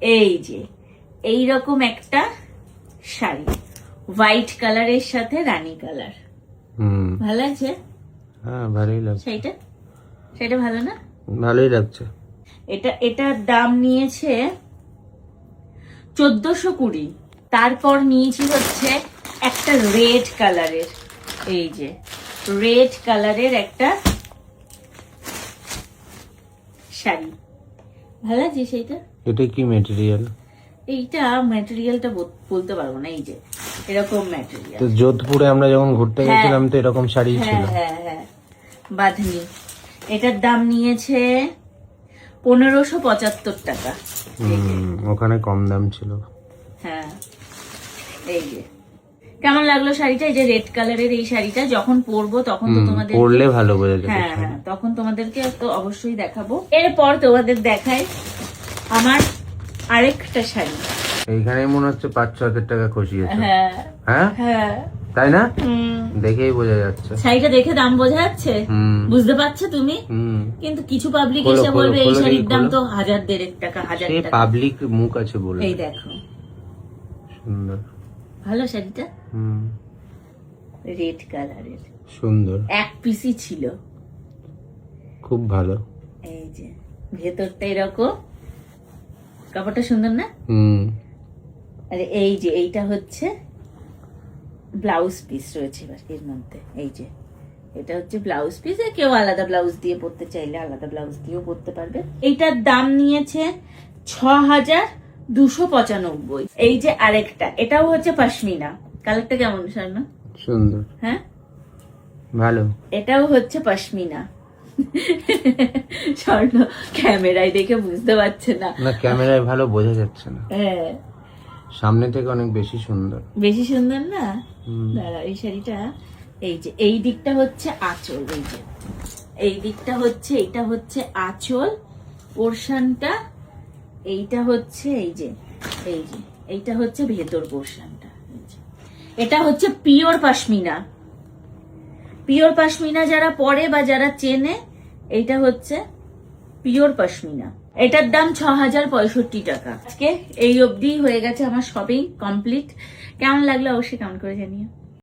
এই যে এইরকম একটা শাড়ি, হোয়াইট কালারের সাথে রানী কালার। ভালো আছে? হ্যাঁ ভালোই লাগছে। সেটা ভালো না? ভালোই লাগছে। এটার দাম নিয়েছে 1420। তারপর নিয়েছি হচ্ছে একটা রেড কালারের, এই যে রেড কালারের একটা শাড়ি। ভালো আছে সেইটা? এটা কি ম্যাটেরিয়াল? এইটা ম্যাটেরিয়ালটা বলতে পারবো না। এই যে এরকম ম্যাটেরিয়াল। তো যোধপুরে আমরা যখন ঘুরতে গেছিলাম তো এরকম শাড়ি ছিল। হ্যাঁ বাঁধনি। এটার দাম নিয়েছে 1575 টাকা। ওখানে কম দাম ছিল। হ্যাঁ এই যে কেমন লাগলো শাড়িটা? এই যে রেড কালারের এই শাড়িটা যখন পরবো তখন তো তোমাদের পরলে ভালো বোঝা যাবে। হ্যাঁ তখন তোমাদেরকে তো অবশ্যই দেখাবো। এরপর তোমাদের দেখাই আমার আরেকটা শাড়ি। এইখানে মনে হচ্ছে 5-6 হাজার টাকা খসিয়েছে। হ্যাঁ তাই না? দেখেই বোঝা যাচ্ছে। শাড়িটা দেখে দাম বোঝা যাচ্ছে, বুঝতে পারছো তুমি? কিন্তু কিছু পাবলিক এসে বলবে এই শাড়ির দাম তো 1000-1500 টাকা। 1000 টাকা পাবলিক মুখ আছে বলে। এই দেখো সুন্দর ভালো শাড়িটা, রেড কালারের, সুন্দর, এক পিসি ছিল, খুব ভালো। এই যে ভেতরটা এরকম, কাপড়টা সুন্দর না? আরে এই যে এইটা হচ্ছে ব্লাউজ পিস রয়েছে এর মধ্যে। এই যে এটা হচ্ছে ব্লাউজ পিস। কেউ আলাদা ব্লাউজ দিয়ে পরতে চাইলে আলাদা ব্লাউজ দিয়েও পরতে পারবে। এইটার দাম নিয়েছে 6295। এই যে আরেকটা, এটাও হচ্ছে পশমিনা। কালারটা কেমন স্বর্ণ? সুন্দর, হ্যাঁ ভালো। এটাও হচ্ছে পশমিনা। স্বর্ণ ক্যামেরায় দেখে বুঝতে পারছে না। না ক্যামেরায় ভালো বোঝা যাচ্ছে না। হ্যাঁ সামনে থেকে অনেক বেশি সুন্দর। বেশি সুন্দর না? দাঁড়া, এই শাড়িটা এই যে এই দিকটা হচ্ছে আঁচল, এই যে এই দিকটা হচ্ছে, এটা হচ্ছে আঁচল পোরশনটা, এইটা হচ্ছে এই যে এইটা হচ্ছে ভেতর পোরশনটা। এটা হচ্ছে পিওর পশমিনা। পিওর পশমিনা যারা পরে বা যারা চেনে, এইটা হচ্ছে পিওর পশমিনা। এটার দাম 6065 টাকা। আজকে এই অবধি হয়ে গেছে আমার শপিং কমপ্লিট। কেমন লাগলো অবশ্যই কমেন্ট করে জানিও।